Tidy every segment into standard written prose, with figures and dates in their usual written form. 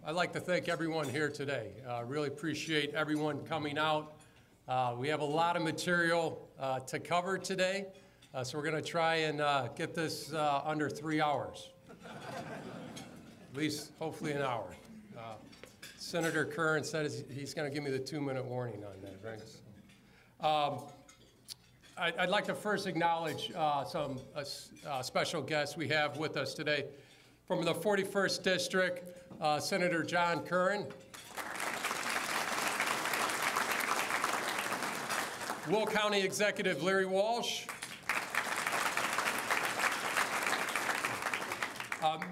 I'd like to thank everyone here today. Really appreciate everyone coming out. We have a lot of material to cover today, so we're going to try and get this under 3 hours. At least, hopefully, an hour. Senator Curran said he's going to give me the 2-minute warning on that, right? I'd like to first acknowledge some special guests we have with us today. From the 41st District, Senator John Curran. Will County Executive Larry Walsh.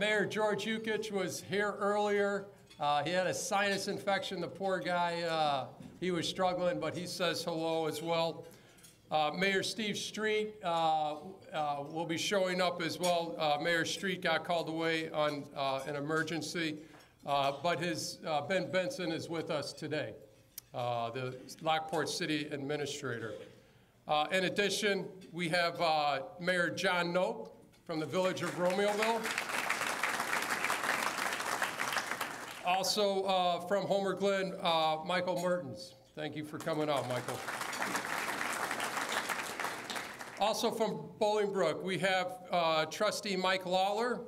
Mayor George Yukich was here earlier. He had a sinus infection, the poor guy. He was struggling, but he says hello as well. Mayor Steve Street will be showing up as well. Mayor Street got called away on an emergency, but Ben Benson is with us today, the Lockport City Administrator. In addition, we have Mayor John Nope from the village of Romeoville. Also from Homer Glen, Michael Mertens. Thank you for coming out, Michael. Also from Bolingbrook, we have Trustee Mike Lawler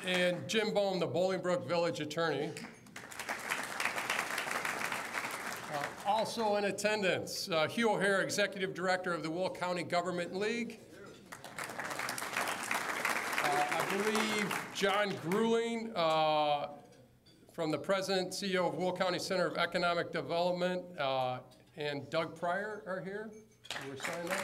and Jim Bohm, the Bolingbrook Village Attorney. Also in attendance, Hugh O'Hare, Executive Director of the Will County Government League. I believe John Grueling, from the President, CEO of Will County Center of Economic Development, and Doug Pryor are here. We're signing up.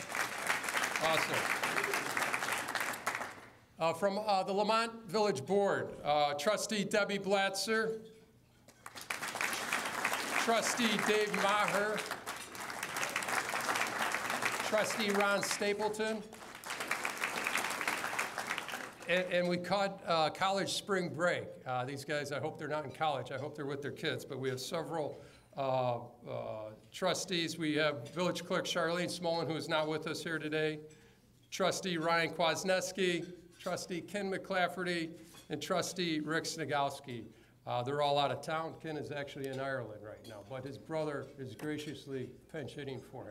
Awesome. From the Lemont Village Board, Trustee Debbie Blatzer, Trustee Dave Maher, Trustee Ron Stapleton, and we caught college spring break. These guys, I hope they're not in college. I hope they're with their kids. But we have several trustees. We have Village Clerk Charlene Smolin, who is not with us here today, Trustee Ryan Kwasniewski, Trustee Ken McClafferty, and Trustee Rick Snagowski. They're all out of town. Ken is actually in Ireland right now, but his brother is graciously pinch hitting for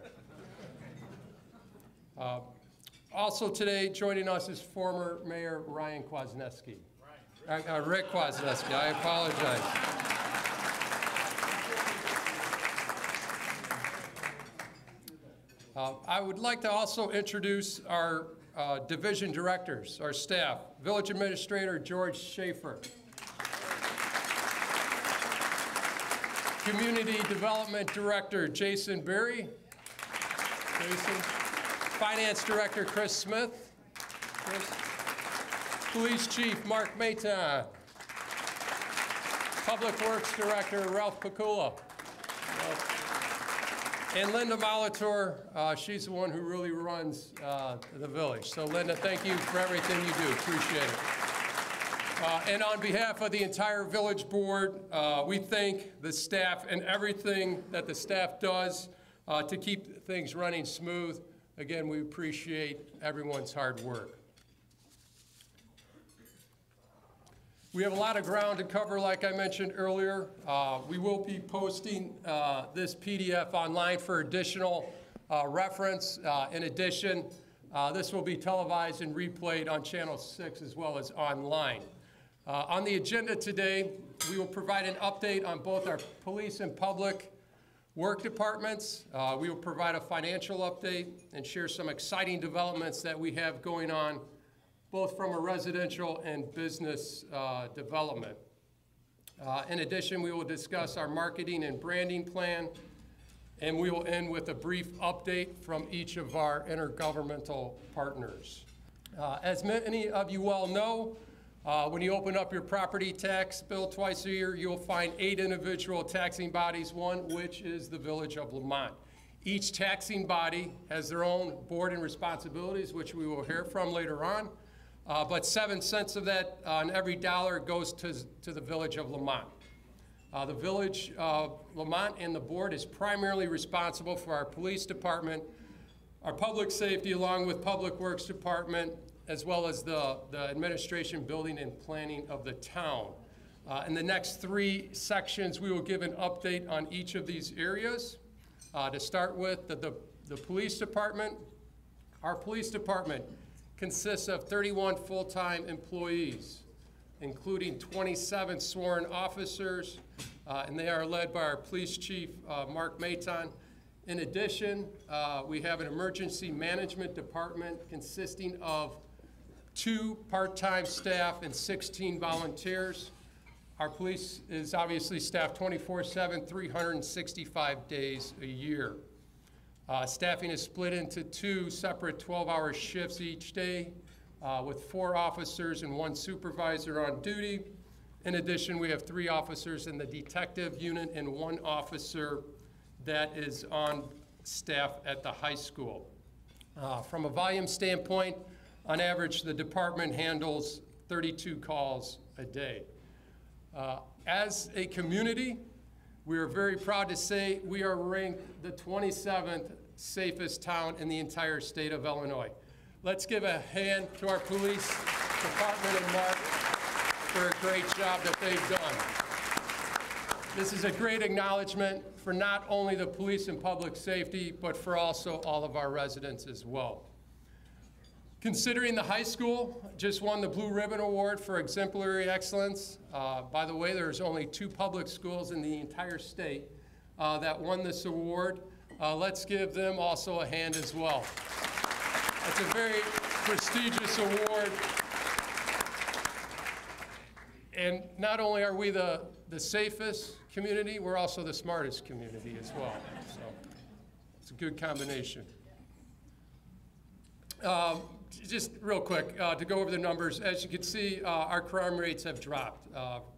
him. Also today, joining us is former Mayor Ryan Kwasniewski. Rick Kwasniewski, I apologize. I would like to also introduce our division directors, our staff. Village Administrator George Schaefer. Community Development Director Jason Berry. Jason. Finance Director Chris Smith. Chris. Police Chief Mark Mayton. Public Works Director Ralph Pakula. And Linda Molitor, she's the one who really runs the village. So Linda, thank you for everything you do. Appreciate it. And on behalf of the entire village board, we thank the staff and everything that the staff does to keep things running smooth. Again, we appreciate everyone's hard work. We have a lot of ground to cover, like I mentioned earlier. We will be posting this PDF online for additional reference. In addition, this will be televised and replayed on Channel 6 as well as online. On the agenda today, we will provide an update on both our police and public work departments. We will provide a financial update and share some exciting developments that we have going on, both from a residential and business development. In addition, we will discuss our marketing and branding plan, and we will end with a brief update from each of our intergovernmental partners. As many of you well know, when you open up your property tax bill twice a year, you'll find 8 individual taxing bodies, one which is the Village of Lemont. Each taxing body has their own board and responsibilities, which we will hear from later on. But 7 cents of that on every dollar goes to the Village of Lemont. The Village of Lemont and the board is primarily responsible for our police department, our public safety, along with Public Works Department, as well as the administration, building, and planning of the town. In the next 3 sections, we will give an update on each of these areas. To start with, the police department. Our police department consists of 31 full-time employees, including 27 sworn officers, and they are led by our police chief, Mark Maton. In addition, we have an emergency management department consisting of 2 part-time staff and 16 volunteers. Our police is obviously staffed 24/7, 365 days a year. Staffing is split into 2 separate 12-hour shifts each day with 4 officers and 1 supervisor on duty. In addition, we have 3 officers in the detective unit and 1 officer that is on staff at the high school. From a volume standpoint, on average, the department handles 32 calls a day. As a community, we are very proud to say we are ranked the 27th safest town in the entire state of Illinois. Let's give a hand to our police department and Mark for a great job that they've done. This is a great acknowledgement for not only the police and public safety, but for also all of our residents as well. Considering the high school just won the Blue Ribbon Award for exemplary excellence. By the way, there's only 2 public schools in the entire state that won this award. Let's give them also a hand as well. It's a very prestigious award. And not only are we the safest community, we're also the smartest community as well. So it's a good combination. Just real quick, to go over the numbers, as you can see, our crime rates have dropped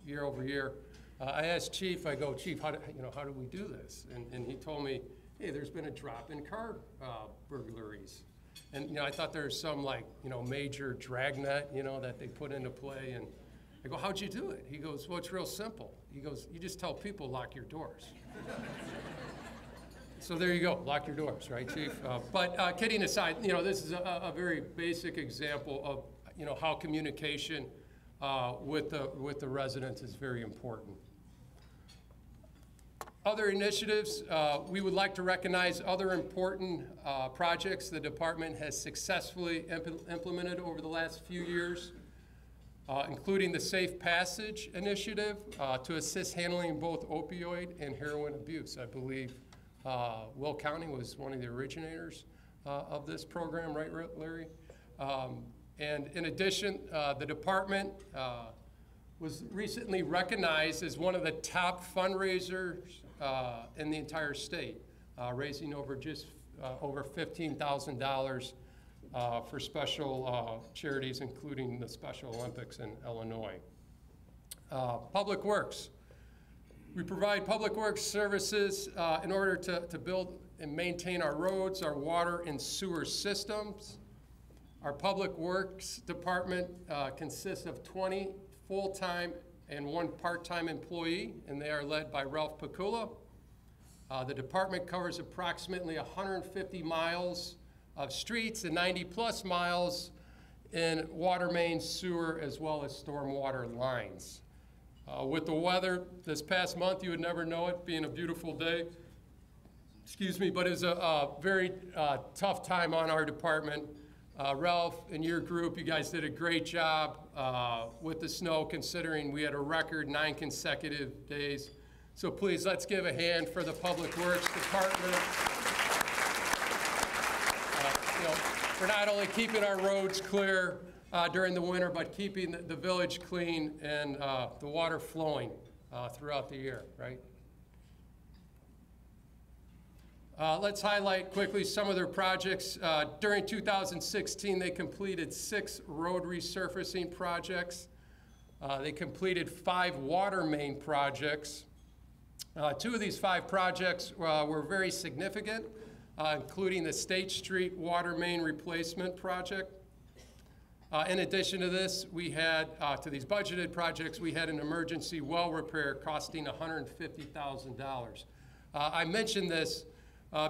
year over year. I asked Chief, I go, Chief, how do we do this? And he told me, hey, there's been a drop in car burglaries. And I thought there's some major dragnet, that they put into play. And I go, how'd you do it? He goes, well, it's real simple. He goes, you just tell people lock your doors. So there you go, lock your doors, right, Chief? But kidding aside, this is a very basic example of, how communication with the residents is very important. Other initiatives, we would like to recognize other important projects the department has successfully implemented over the last few years, including the Safe Passage Initiative to assist handling both opioid and heroin abuse. I believe Will County was one of the originators of this program, right, Larry? And in addition, the department was recently recognized as one of the top fundraisers in the entire state, raising over $15,000 for special charities, including the Special Olympics in Illinois. Public Works. We provide public works services in order to build and maintain our roads, our water and sewer systems. Our public works department consists of 20 full-time and 1 part-time employee, and they are led by Ralph Pacula. The department covers approximately 150 miles of streets and 90+ miles in water main, sewer, as well as stormwater lines. With the weather this past month, you would never know it, being a beautiful day, but it was a very tough time on our department. Ralph and your group, you guys did a great job with the snow, considering we had a record 9 consecutive days. So please, let's give a hand for the Public Works Department. For not only keeping our roads clear during the winter, but keeping the village clean and the water flowing throughout the year, right? Let's highlight quickly some of their projects. During 2016, they completed 6 road resurfacing projects. They completed 5 water main projects. 2 of these 5 projects were very significant, including the State Street water main replacement project. In addition to this, we had, to these budgeted projects, we had an emergency well repair costing $150,000. I mentioned this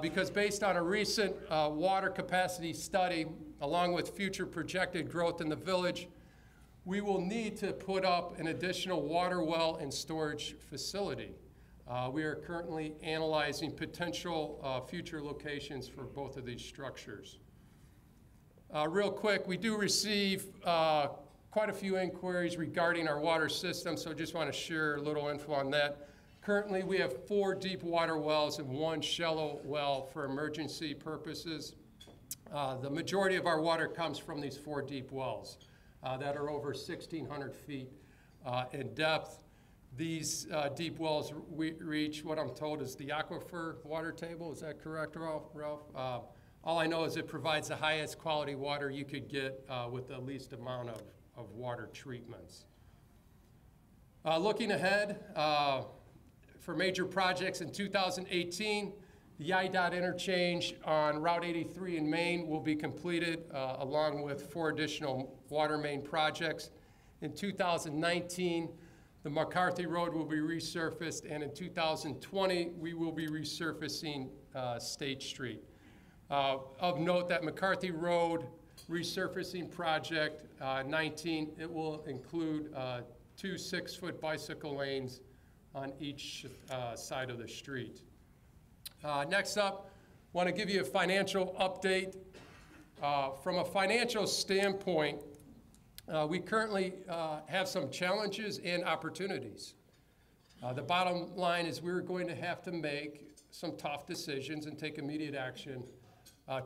because based on a recent water capacity study, along with future projected growth in the village, we will need to put up an additional water well and storage facility. We are currently analyzing potential future locations for both of these structures. Real quick, we do receive quite a few inquiries regarding our water system, so I just want to share a little info on that. Currently, we have 4 deep water wells and 1 shallow well for emergency purposes. The majority of our water comes from these 4 deep wells that are over 1,600 feet in depth. These deep wells reach what I'm told is the aquifer water table. Is that correct, Ralph? All I know is it provides the highest quality water you could get with the least amount of water treatments. Looking ahead, for major projects in 2018, the IDOT interchange on Route 83 in Maine will be completed along with 4 additional water main projects. In 2019, the McCarthy Road will be resurfaced, and in 2020, we will be resurfacing State Street. Of note, that McCarthy Road resurfacing project 19, it will include 2 6-foot bicycle lanes on each side of the street. Next up, I want to give you a financial update. From a financial standpoint, we currently have some challenges and opportunities. The bottom line is we're going to have to make some tough decisions and take immediate action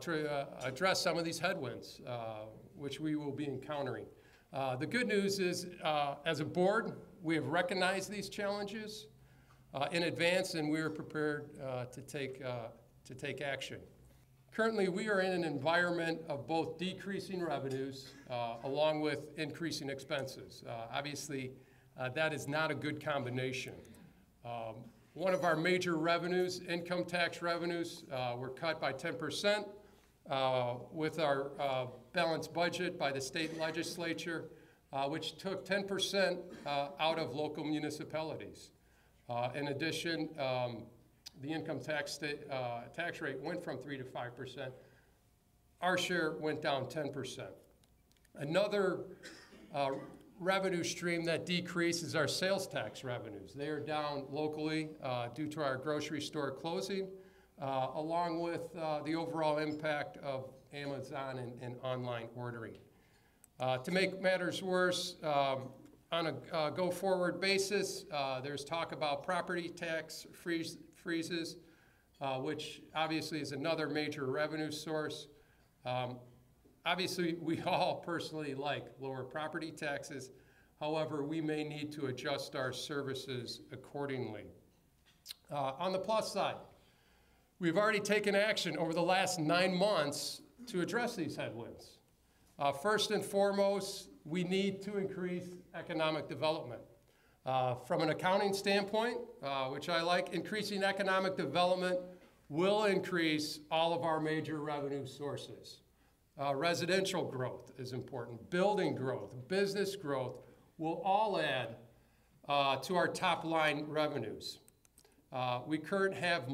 to address some of these headwinds, which we will be encountering. The good news is, as a board, we have recognized these challenges in advance, and we are prepared to take action. Currently, we are in an environment of both decreasing revenues along with increasing expenses. Obviously, that is not a good combination. One of our major revenues, income tax revenues, were cut by 10% with our balanced budget by the state legislature, which took 10% out of local municipalities. In addition, the income tax rate went from 3% to 5%. Our share went down 10%. Another revenue stream that decreases our sales tax revenues. They are down locally due to our grocery store closing, along with the overall impact of Amazon and online ordering. To make matters worse, on a go-forward basis, there's talk about property tax freezes, which obviously is another major revenue source. Obviously, we all personally like lower property taxes. However, we may need to adjust our services accordingly. On the plus side, we've already taken action over the last 9 months to address these headwinds. First and foremost, we need to increase economic development. From an accounting standpoint, which I like, increasing economic development will increase all of our major revenue sources. Residential growth is important. Building growth, business growth will all add to our top line revenues. We currently have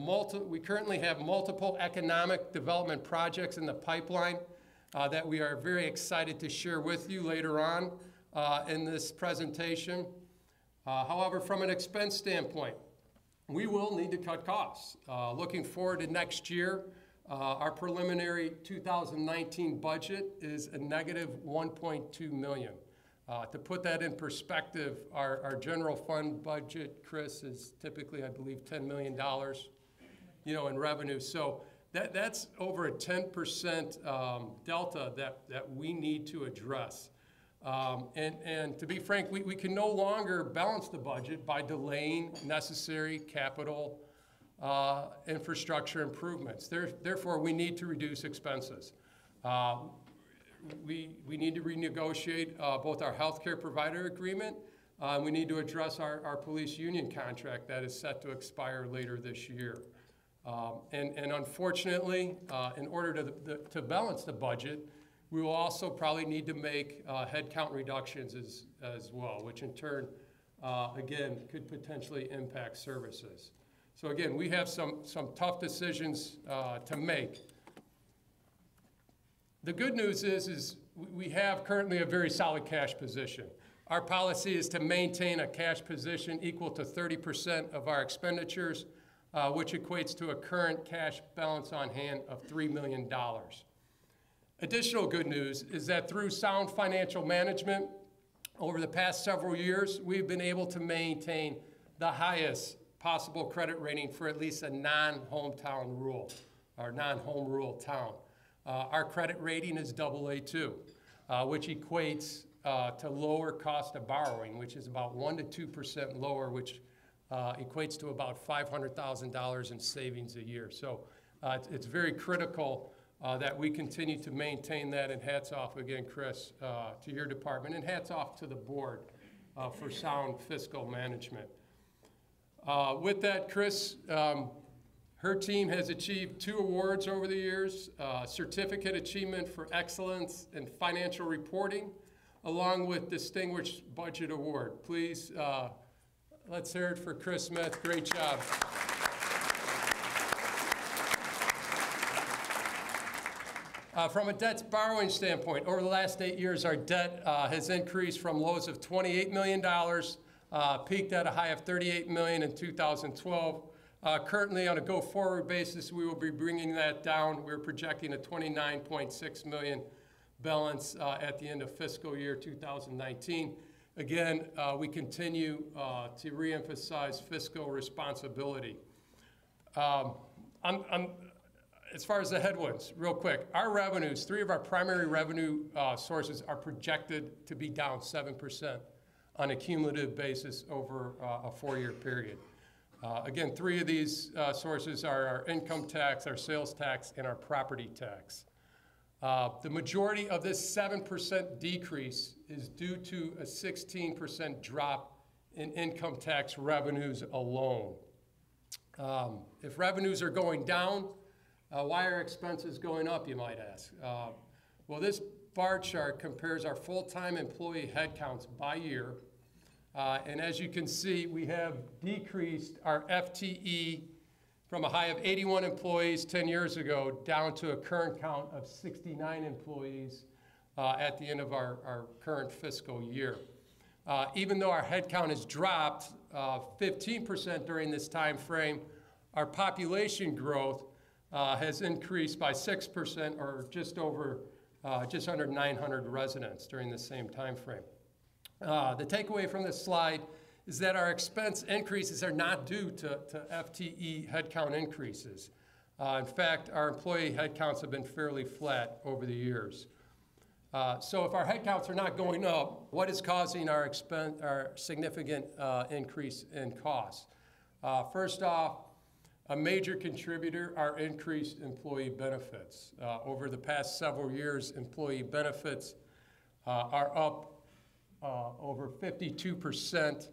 multiple economic development projects in the pipeline that we are very excited to share with you later on in this presentation. However, from an expense standpoint, we will need to cut costs. Looking forward to next year, our preliminary 2019 budget is a negative $1.2 million. To put that in perspective, our general fund budget, Chris, is typically, I believe, $10 million, in revenue. So that's over a 10% delta that we need to address. And to be frank, we can no longer balance the budget by delaying necessary capital infrastructure improvements. Therefore, we need to reduce expenses. We need to renegotiate both our healthcare provider agreement. We need to address our police union contract that is set to expire later this year. And unfortunately, in order to balance the budget, we will also probably need to make headcount reductions as well, which in turn, again, could potentially impact services. So again, we have some tough decisions to make. The good news is we have currently a very solid cash position. Our policy is to maintain a cash position equal to 30% of our expenditures, which equates to a current cash balance on hand of $3 million. Additional good news is that through sound financial management, over the past several years, we've been able to maintain the highest possible credit rating for at least a non-hometown rule, or non-home rule town. Our credit rating is AA2, which equates to lower cost of borrowing, which is about 1% to 2% lower, which equates to about $500,000 in savings a year. So it's very critical that we continue to maintain that, and hats off again, Chris, to your department, and hats off to the board for sound fiscal management. With that, Chris, her team has achieved 2 awards over the years, Certificate Achievement for Excellence in Financial Reporting, along with Distinguished Budget Award. Please, let's hear it for Chris Smith. Great job. From a debt borrowing standpoint, over the last 8 years, our debt has increased from lows of $28 million, peaked at a high of $38 million in 2012. Currently, on a go-forward basis, we will be bringing that down. We're projecting a $29.6 million balance at the end of fiscal year 2019. Again, we continue to reemphasize fiscal responsibility. As far as the headwinds, real quick, our revenues, 3 of our primary revenue sources are projected to be down 7% on a cumulative basis over a 4-year period. Again, 3 of these sources are our income tax, our sales tax, and our property tax. The majority of this 7% decrease is due to a 16% drop in income tax revenues alone. If revenues are going down, why are expenses going up, you might ask? Well, this bar chart compares our full-time employee headcounts by year. And as you can see, we have decreased our FTE from a high of 81 employees 10 years ago down to a current count of 69 employees at the end of our current fiscal year. Even though our headcount has dropped 15% during this time frame, our population growth has increased by 6%, or just under 900 residents during the same time frame. The takeaway from this slide is that our expense increases are not due to FTE headcount increases. In fact, our employee headcounts have been fairly flat over the years. So if our headcounts are not going up, what is causing our significant increase in costs? First off, a major contributor are increased employee benefits. Over the past several years, employee benefits are up over 52%.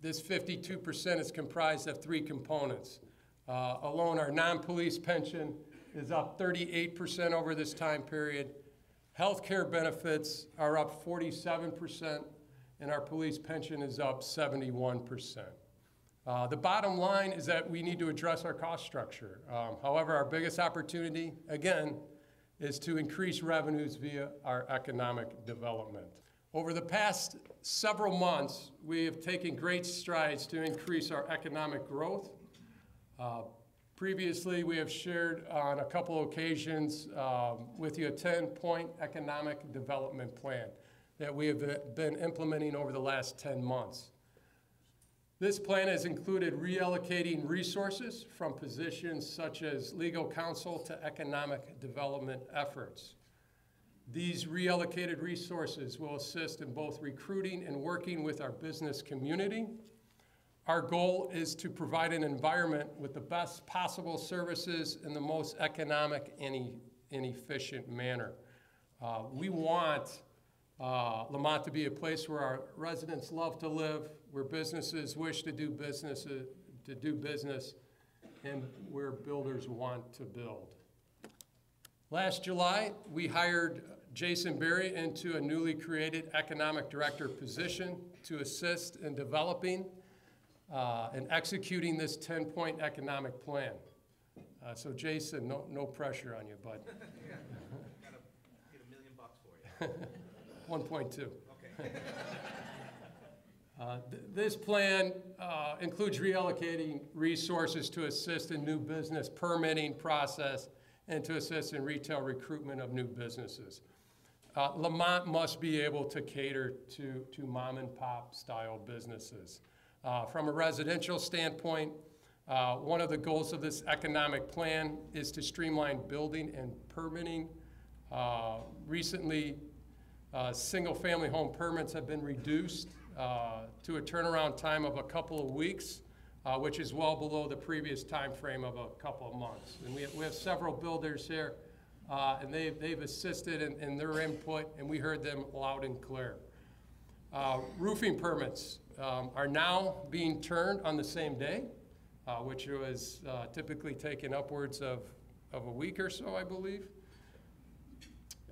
This 52% is comprised of 3 components. Alone, our non-police pension is up 38% over this time period. Healthcare benefits are up 47%, and our police pension is up 71%. The bottom line is that we need to address our cost structure. However, our biggest opportunity, again, is to increase revenues via our economic development. Over the past several months, we have taken great strides to increase our economic growth. Previously, we have shared on a couple of occasions with you a 10-point economic development plan that we have been implementing over the last 10 months. This plan has included reallocating resources from positions such as legal counsel to economic development efforts. These reallocated resources will assist in both recruiting and working with our business community. Our goal is to provide an environment with the best possible services in the most economic and efficient manner. We want Lemont to be a place where our residents love to live, where businesses wish to do business, and where builders want to build. Last July, we hired Jason Berry into a newly created economic director position to assist in developing in executing this 10-point economic plan. So Jason, no pressure on you, bud. Yeah. Gotta get $1 million for you. 1.2. Okay. This plan includes reallocating resources to assist in new business permitting process and to assist in retail recruitment of new businesses. Lemont must be able to cater to mom and pop style businesses. From a residential standpoint, one of the goals of this economic plan is to streamline building and permitting. Recently, single-family home permits have been reduced to a turnaround time of a couple of weeks, which is well below the previous time frame of a couple of months. And we have several builders here, and they've assisted in their input, and we heard them loud and clear. Roofing permits are now being turned on the same day, which was typically taken upwards of a week or so, I believe.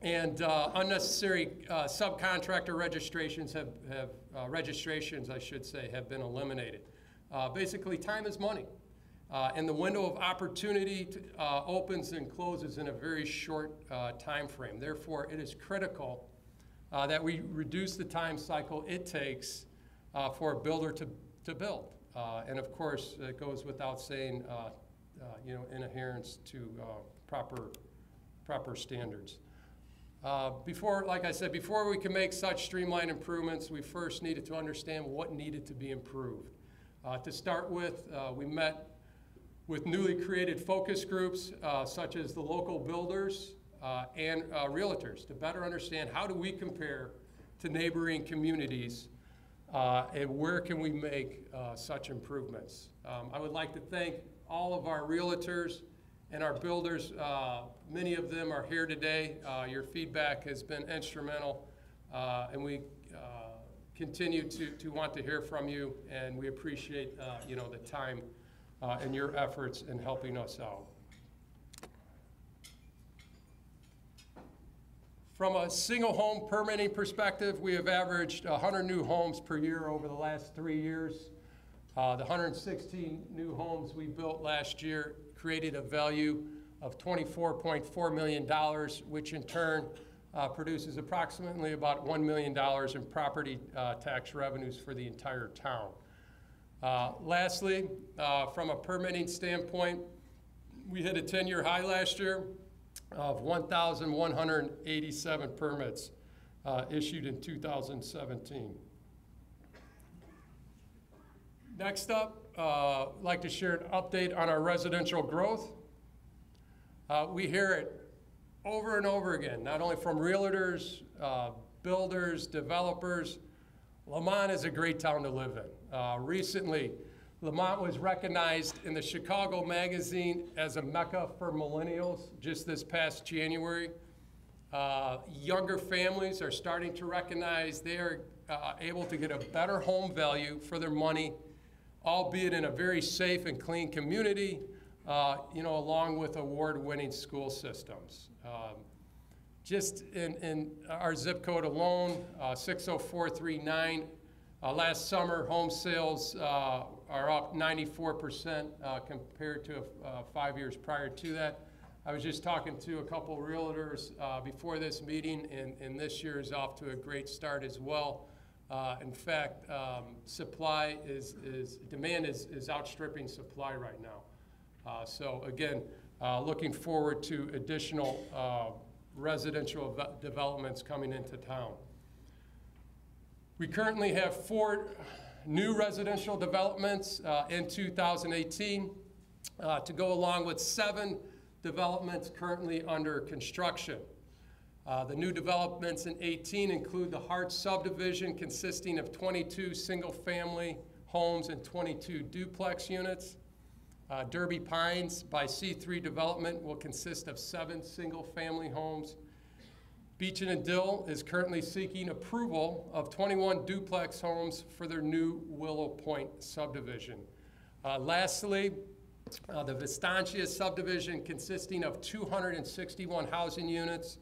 And unnecessary subcontractor registrations registrations, I should say, have been eliminated. Basically, time is money. And the window of opportunity opens and closes in a very short time frame. Therefore, it is critical that we reduce the time cycle it takes for a builder to build. And of course, it goes without saying, in adherence to proper standards. Like I said, before we can make such streamlined improvements, we first needed to understand what needed to be improved. To start with, we met with newly created focus groups, such as the local builders and realtors, to better understand how do we compare to neighboring communities and where can we make such improvements. I would like to thank all of our realtors and our builders. Many of them are here today. Your feedback has been instrumental, and we continue to want to hear from you, and we appreciate the time and your efforts in helping us out. From a single home permitting perspective, we have averaged 100 new homes per year over the last 3 years. The 116 new homes we built last year created a value of $24.4 million, which in turn produces approximately about $1 million in property tax revenues for the entire town. Lastly, from a permitting standpoint, we hit a 10-year high last year of 1,187 permits issued in 2017. Next up, I'd like to share an update on our residential growth. We hear it over and over again, not only from realtors, builders, developers. Lemont is a great town to live in. Recently, Lemont was recognized in the Chicago Magazine as a Mecca for millennials just this past January. Younger families are starting to recognize they are able to get a better home value for their money, albeit in a very safe and clean community, along with award-winning school systems. Just in our zip code alone, 60439, last summer home sales are up 94% compared to 5 years prior to that. I was just talking to a couple of realtors before this meeting, and this year is off to a great start as well. In fact, demand is outstripping supply right now. So again, looking forward to additional residential developments coming into town. We currently have 4 new residential developments in 2018 to go along with 7 developments currently under construction. The new developments in 18 include the Hart subdivision, consisting of 22 single-family homes and 22 duplex units. Derby Pines by C3 Development will consist of 7 single-family homes. Beechin and Dill is currently seeking approval of 21 duplex homes for their new Willow Point subdivision. Lastly, the Vistancia subdivision, consisting of 261 housing units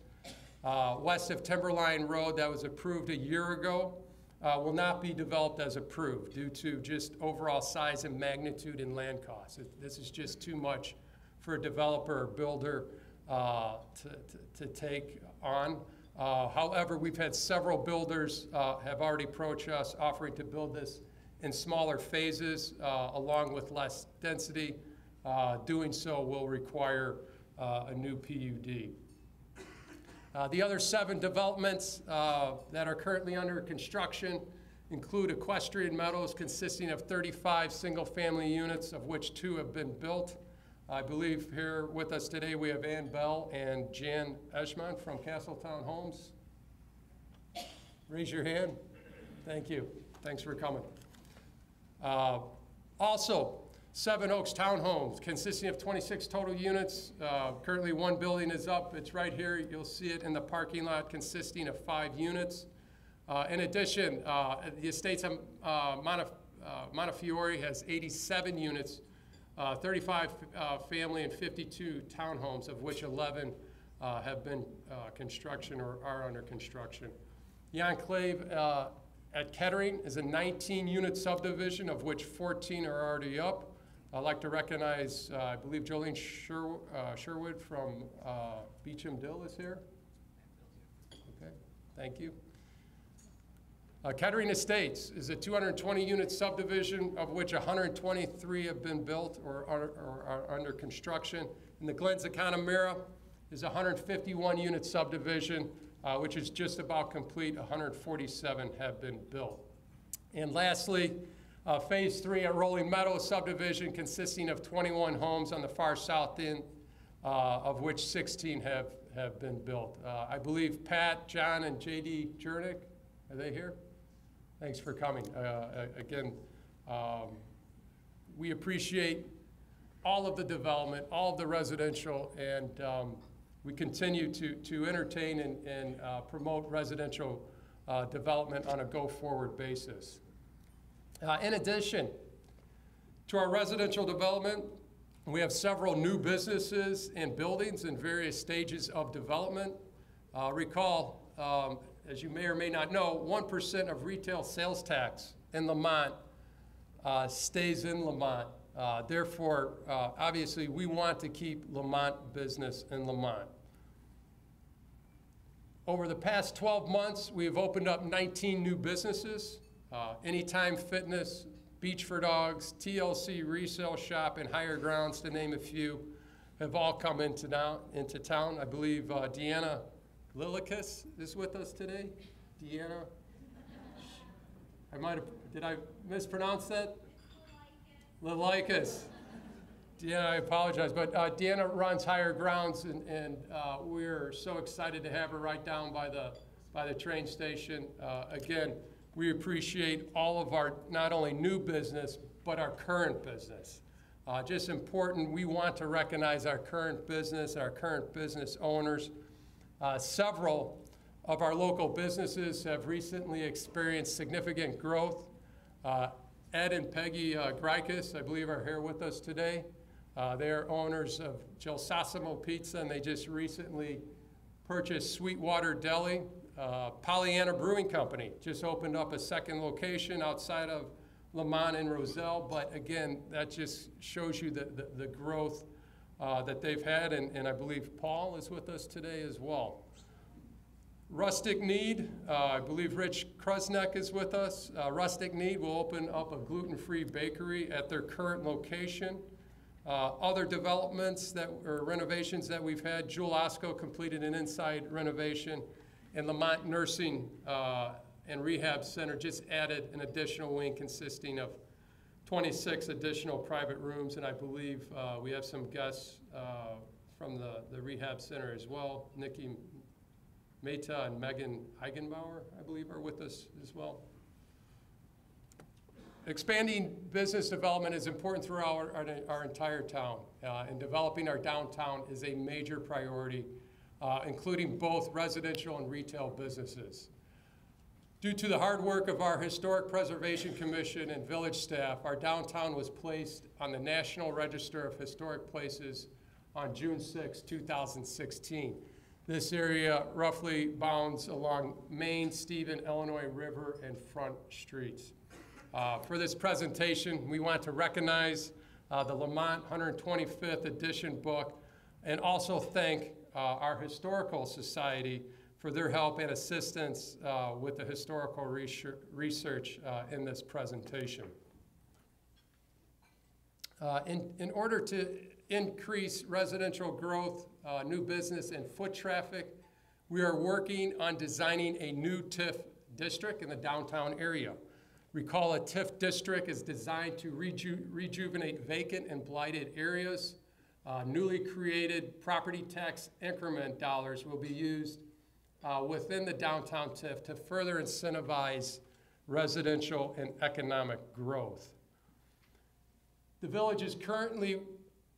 west of Timberline Road, that was approved a year ago, will not be developed as approved due to just overall size and magnitude and land costs. This is just too much for a developer or builder to take on. However, we've had several builders have already approached us offering to build this in smaller phases along with less density. Doing so will require a new PUD. The other 7 developments that are currently under construction include Equestrian Meadows, consisting of 35 single-family units, of which 2 have been built. I believe here with us today we have Ann Bell and Jan Eschman from Castletown Homes. Raise your hand. Thank you. Thanks for coming. Also, 7 Oaks Townhomes, consisting of 26 total units. Currently 1 building is up. It's right here. You'll see it in the parking lot, consisting of 5 units. In addition, the estates of Montefiore has 87 units, 35 family and 52 townhomes, of which 11 have been construction or are under construction. The Enclave at Kettering is a 19-unit subdivision, of which 14 are already up. I'd like to recognize, I believe Jolene Sherwood from Beecham Dill is here. Okay, thank you. Kettering Estates is a 220-unit subdivision, of which 123 have been built or are under construction. And the Glens of Connemara is a 151-unit subdivision, which is just about complete. 147 have been built. And lastly, Phase 3 at Rolling Meadows subdivision, consisting of 21 homes on the far south end, of which 16 have been built. I believe Pat, John, and J.D. Jernick, are they here? Thanks for coming. Again, we appreciate all of the development, all of the residential, and we continue to entertain and promote residential development on a go-forward basis. In addition to our residential development, we have several new businesses and buildings in various stages of development. Recall, as you may or may not know, 1% of retail sales tax in Lemont stays in Lemont. Therefore, obviously, we want to keep Lemont business in Lemont. Over the past 12 months, we have opened up 19 new businesses. Anytime Fitness, Beach for Dogs, TLC Resale Shop, and Higher Grounds, to name a few, have all come into town. I believe Deanna Lilikis is with us today. Deanna, did I mispronounce that? Lilikis. Deanna, I apologize, but Deanna runs Higher Grounds, and we're so excited to have her right down by the train station. Again, we appreciate all of our not only new business, but our current business. Just important, we want to recognize our current business, our current business owners. Several of our local businesses have recently experienced significant growth. Ed and Peggy Greikis, I believe, are here with us today. They are owners of Gelsasimo Pizza, and they just recently purchased Sweetwater Deli. Pollyanna Brewing Company just opened up a second location outside of Lemont and Roselle, but again, that just shows you the growth that they've had, and I believe Paul is with us today as well. Rustic Need, I believe Rich Krusnek is with us. Rustic Need will open up a gluten-free bakery at their current location. Other developments or renovations that we've had, Jewel Osco completed an inside renovation, and Lemont Nursing and Rehab Center just added an additional wing consisting of 26 additional private rooms, and I believe we have some guests from the Rehab Center as well. Nikki Mehta and Megan Eigenbauer, I believe, are with us as well. Expanding business development is important throughout our entire town, and developing our downtown is a major priority, including both residential and retail businesses. Due to the hard work of our Historic Preservation Commission and village staff, our downtown was placed on the National Register of Historic Places on June 6, 2016. This area roughly bounds along Main, Stephen, Illinois River, and Front Streets. For this presentation, we want to recognize the Lemont 125th edition book and also thank our Historical Society for their help and assistance with the historical research in this presentation. In order to increase residential growth, new business, and foot traffic, we are working on designing a new TIF district in the downtown area. Recall a TIF district is designed to rejuvenate vacant and blighted areas. Newly created property tax increment dollars will be used within the downtown TIF to further incentivize residential and economic growth. The village is currently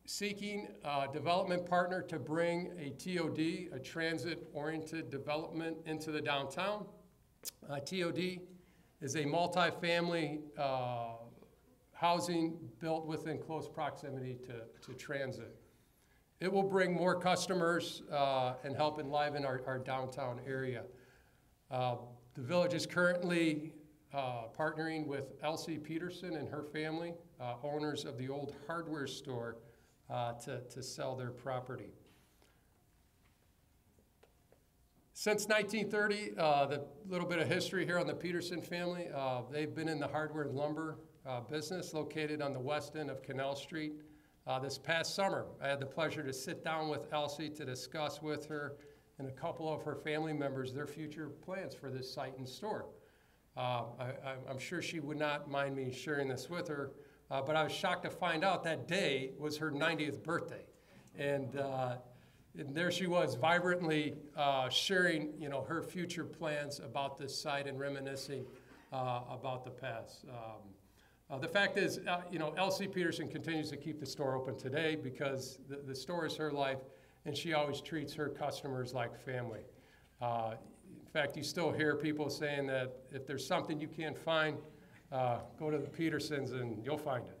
seeking a development partner to bring a TOD, a transit-oriented development, into the downtown. TOD is a multifamily housing built within close proximity to transit. It will bring more customers and help enliven our downtown area. The village is currently partnering with Elsie Peterson and her family, owners of the old hardware store, to sell their property. Since 1930, the little bit of history here on the Peterson family, they've been in the hardware and lumber business located on the west end of Canal Street. This past summer, I had the pleasure to sit down with Elsie to discuss with her and a couple of her family members their future plans for this site and store. I'm sure she would not mind me sharing this with her, but I was shocked to find out that day was her 90th birthday. And there she was, vibrantly sharing, her future plans about this site and reminiscing about the past. The fact is, Elsie Peterson continues to keep the store open today because the store is her life, and she always treats her customers like family. In fact, you still hear people saying that if there's something you can't find, go to the Petersons and you'll find it.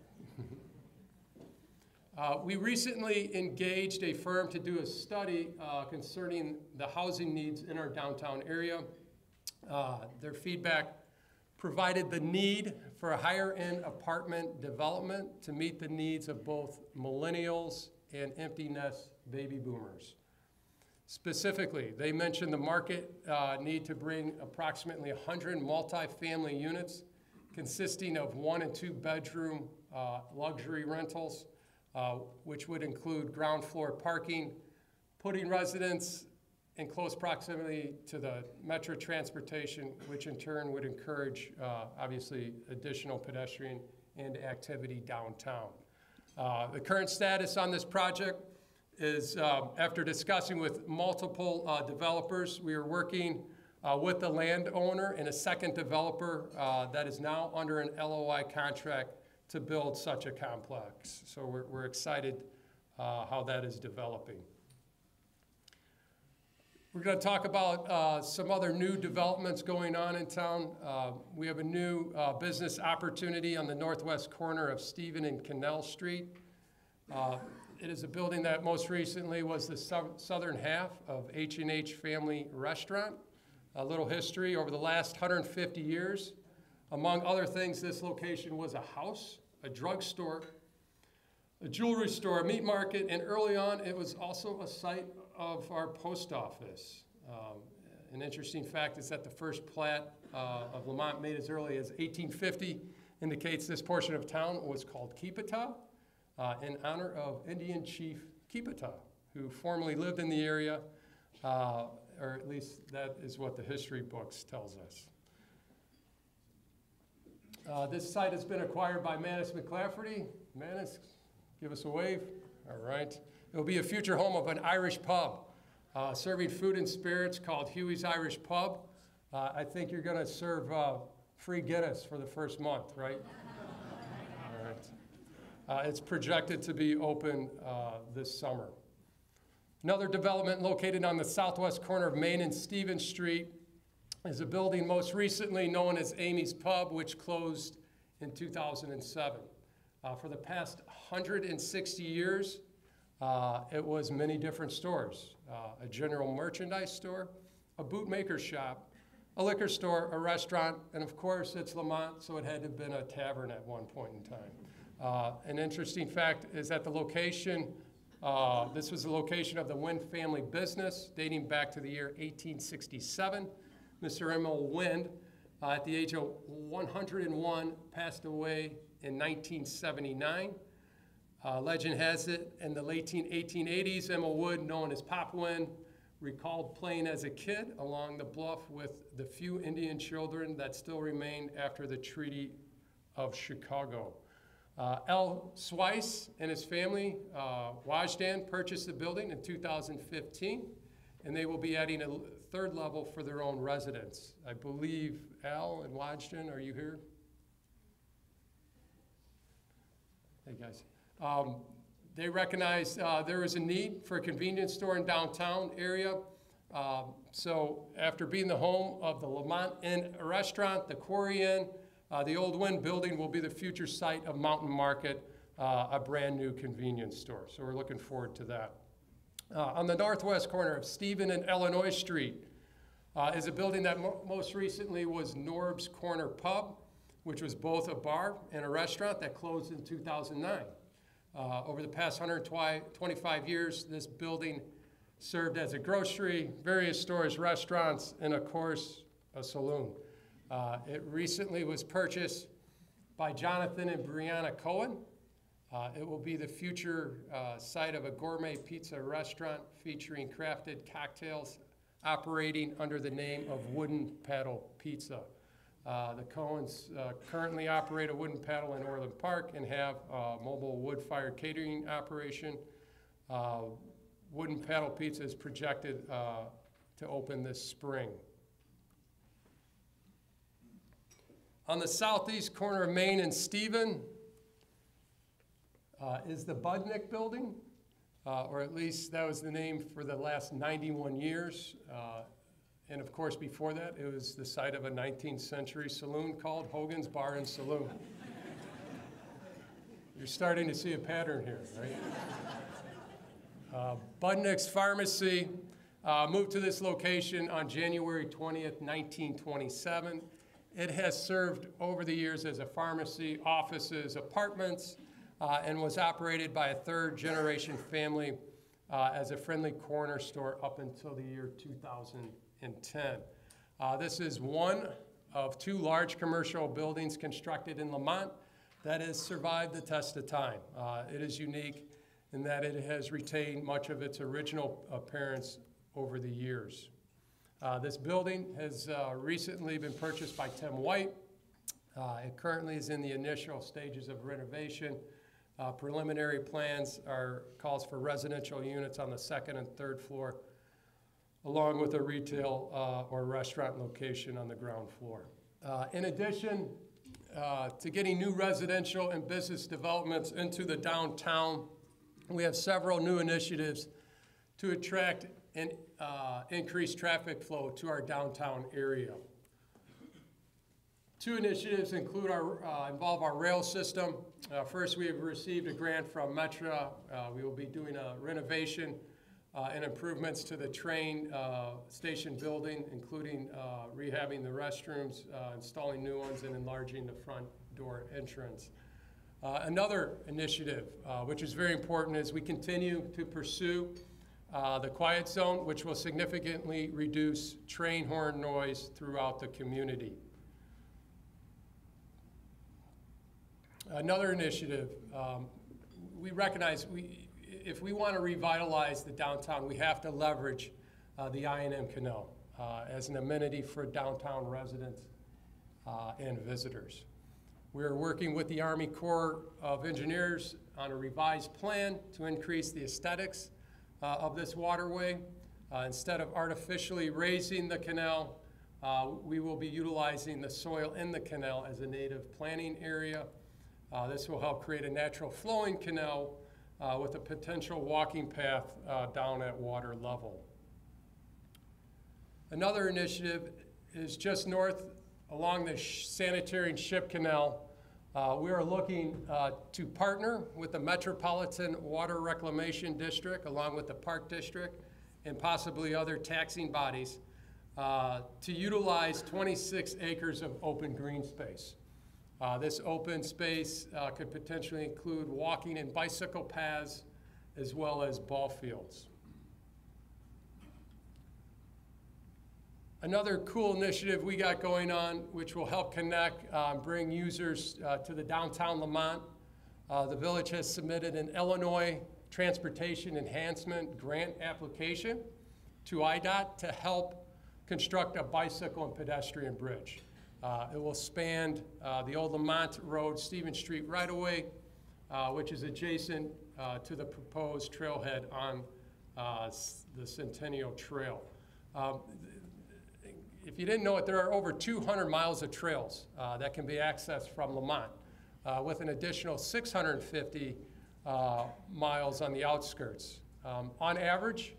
We recently engaged a firm to do a study concerning the housing needs in our downtown area. Their feedback provided the need for a higher-end apartment development to meet the needs of both millennials and empty nest baby boomers. Specifically, they mentioned the market need to bring approximately 100 multifamily units consisting of 1 and 2 bedroom luxury rentals, which would include ground floor parking, putting residents in close proximity to the metro transportation, which in turn would encourage, obviously, additional pedestrian and activity downtown. The current status on this project is, after discussing with multiple developers, we are working with the landowner and a second developer that is now under an LOI contract to build such a complex. So we're excited how that is developing. We're going to talk about some other new developments going on in town. We have a new business opportunity on the northwest corner of Stephen and Canal Street. It is a building that most recently was the southern half of H&H Family Restaurant. A little history: over the last 150 years, among other things, this location was a house, a drugstore, a jewelry store, a meat market, and early on it was also a site of our post office. An interesting fact is that the first plat of Lemont, made as early as 1850, indicates this portion of town was called Kipata, in honor of Indian Chief Kipata, who formerly lived in the area, or at least that is what the history books tells us. This site has been acquired by Manus McClafferty. Manus, give us a wave. All right. It will be a future home of an Irish pub, serving food and spirits called Hughie's Irish Pub. I think you're going to serve free Guinness for the first month, right? All right. It's projected to be open this summer. Another development located on the southwest corner of Main and Stevens Street is a building most recently known as Amy's Pub, which closed in 2007. For the past 160 years, It was many different stores, a general merchandise store, a bootmaker shop, a liquor store, a restaurant, and of course it's Lemont, so it had to have been a tavern at one point in time. An interesting fact is that the location, this was the location of the Wind family business dating back to the year 1867. Mr. Emil Wind, at the age of 101, passed away in 1979. Legend has it, in the late 1880s, Emil Wood, known as Pop Wind, recalled playing as a kid along the bluff with the few Indian children that still remained after the Treaty of Chicago. L. Swice and his family, Wajdan, purchased the building in 2015, and they will be adding a third level for their own residence. I believe Al and Wajdan, are you here? Hey guys. They recognized there was a need for a convenience store in downtown area. So after being the home of the Lemont Inn restaurant, the QUARRY Inn, the old Wind building will be the future site of Mountain Market, a brand new convenience store. So we're looking forward to that. On the northwest corner of Stephen and Illinois Street is a building that most recently was Norb's Corner Pub, which was both a bar and a restaurant that closed in 2009. Over the past 125 years, this building served as a grocery, various stores, restaurants, and of course, a saloon. It recently was purchased by Jonathan and Brianna Cohen. It will be the future site of a gourmet pizza restaurant featuring crafted cocktails operating under the name of Wooden Paddle Pizza. The Cohens currently operate a Wooden Paddle in Orland Park and have a mobile wood-fired catering operation. Wooden Paddle Pizza is projected to open this spring. On the southeast corner of Main and Stephen is the Budnick Building, or at least that was the name for the last 91 years. And of course, before that, it was the site of a 19th century saloon called Hogan's Bar and Saloon. You're starting to see a pattern here, right? Budnick's Pharmacy moved to this location on January 20th, 1927. It has served over the years as a pharmacy, offices, apartments, and was operated by a third-generation family as a friendly corner store up until the year 2010. This is one of two large commercial buildings constructed in Lemont that has survived the test of time. It is unique in that it has retained much of its original appearance over the years. This building has recently been purchased by Tim White. It currently is in the initial stages of renovation. Preliminary plans calls for residential units on the second and third floor, along with a retail or restaurant location on the ground floor. In addition to getting new residential and business developments into the downtown, we have several new initiatives to attract and increase traffic flow to our downtown area. Two initiatives involve our rail system. First, we have received a grant from Metra. We will be doing a renovation and improvements to the train station building, including rehabbing the restrooms, installing new ones, and enlarging the front door entrance. Another initiative, which is very important, is we continue to pursue the quiet zone, which will significantly reduce train horn noise throughout the community. Another initiative, we recognize if we want to revitalize the downtown, we have to leverage the I&M Canal as an amenity for downtown residents and visitors. We're working with the Army Corps of Engineers on a revised plan to increase the aesthetics of this waterway. Instead of artificially raising the canal, we will be utilizing the soil in the canal as a native planting area. This will help create a natural flowing canal with a potential walking path down at water level. Another initiative is just north along the Sanitary and Ship Canal. We are looking to partner with the Metropolitan Water Reclamation District, along with the Park District, and possibly other taxing bodies, to utilize 26 acres of open green space. This open space could potentially include walking and bicycle paths, as well as ball fields. Another cool initiative we got going on, which will help connect, bring users to the downtown Lemont. The village has submitted an Illinois Transportation Enhancement Grant application to IDOT to help construct a bicycle and pedestrian bridge. It will span the old Lemont Road, Stevens Street right-of-way, which is adjacent to the proposed trailhead on the Centennial Trail. If you didn't know it, there are over 200 miles of trails that can be accessed from Lemont, with an additional 650 miles on the outskirts. On average,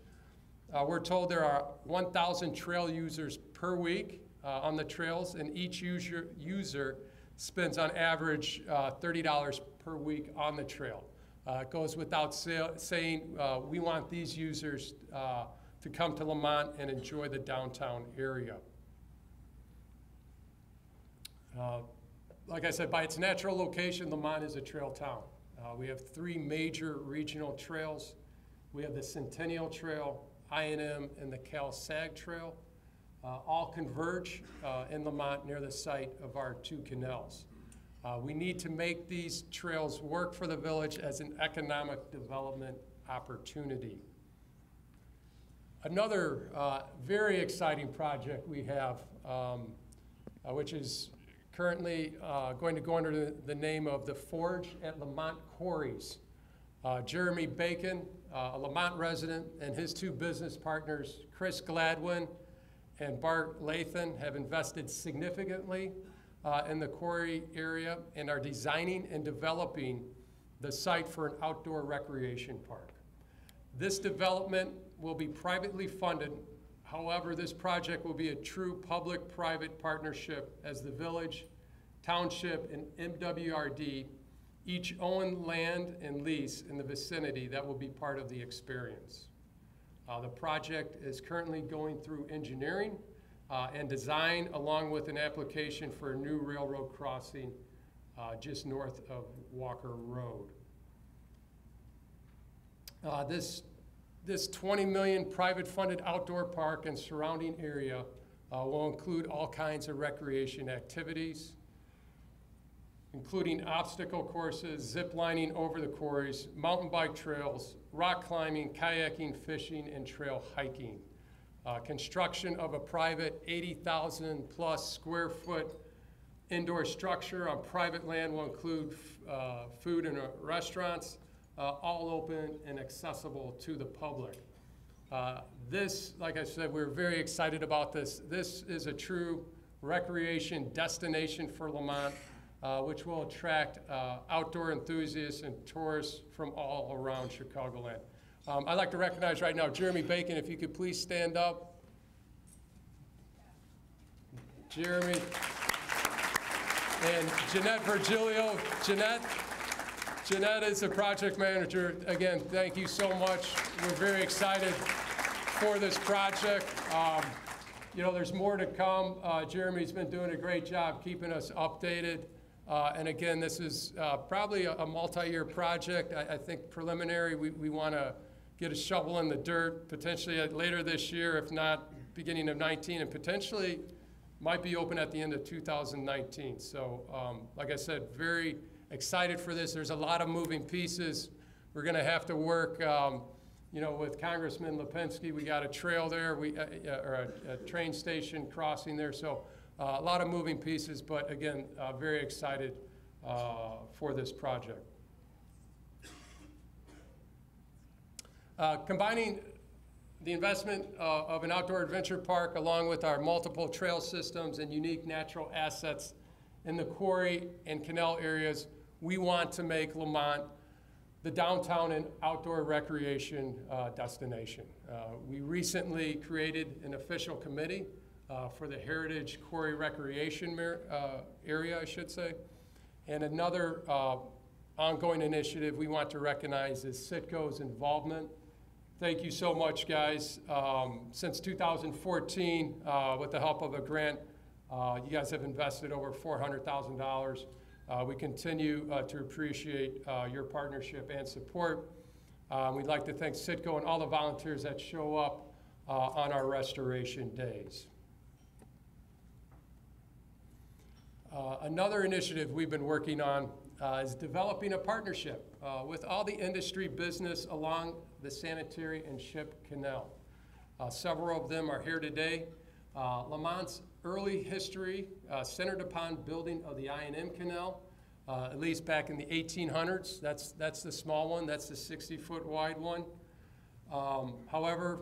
we're told there are 1,000 trail users per week on the trails, and each user spends on average $30 per week on the trail. It goes without saying, we want these users to come to Lemont and enjoy the downtown area. Like I said, by its natural location, Lemont is a trail town. We have 3 major regional trails. We have the Centennial Trail, I&M, and the Cal-Sag Trail. All converge in Lemont near the site of our 2 canals. We need to make these trails work for the village as an economic development opportunity. Another very exciting project we have, which is currently going to go under the name of the Forge at Lemont Quarries. Jeremy Bacon, a Lemont resident, and his 2 business partners, Chris Gladwin and Bart Lathan, have invested significantly in the quarry area and are designing and developing the site for an outdoor recreation park. This development will be privately funded. However, this project will be a true public-private partnership, as the village, township, and MWRD each own land and lease in the vicinity that will be part of the experience. The project is currently going through engineering and design, along with an application for a new railroad crossing just north of Walker Road. This $20 million private funded outdoor park and surrounding area will include all kinds of recreation activities, including obstacle courses, zip lining over the quarries, mountain bike trails, rock climbing, kayaking, fishing, and trail hiking. Construction of a private 80,000 plus square foot indoor structure on private land will include food and restaurants, all open and accessible to the public. This, like I said, we're very excited about this. This is a true recreation destination for Lemont, which will attract outdoor enthusiasts and tourists from all around Chicagoland. I'd like to recognize right now Jeremy Bacon, if you could please stand up. Jeremy. And Jeanette Virgilio. Jeanette is the project manager. Again, thank you so much. We're very excited for this project. You know, there's more to come. Jeremy's been doing a great job keeping us updated. And again, this is probably a multi-year project. I think preliminary, we want to get a shovel in the dirt potentially later this year, if not beginning of 19, and potentially might be open at the end of 2019. So like I said, very excited for this. There's a lot of moving pieces. We're going to have to work, you know, with Congressman Lipinski. We got a trail there, or a train station crossing there. So a lot of moving pieces, but again, very excited for this project. Combining the investment of an outdoor adventure park along with our multiple trail systems and unique natural assets in the quarry and canal areas, we want to make Lemont the downtown and outdoor recreation destination. We recently created an official committee for the Heritage Quarry Recreation area, I should say. And another ongoing initiative we want to recognize is CITGO's involvement. Thank you so much, guys. Since 2014, with the help of a grant, you guys have invested over $400,000. We continue to appreciate your partnership and support. We'd like to thank CITGO and all the volunteers that show up on our restoration days. Another initiative we've been working on is developing a partnership with all the industry business along the sanitary and ship canal. Several of them are here today. Lemont's early history centered upon building of the I&M Canal, at least back in the 1800s. That's the small one. That's the 60-foot wide one. However,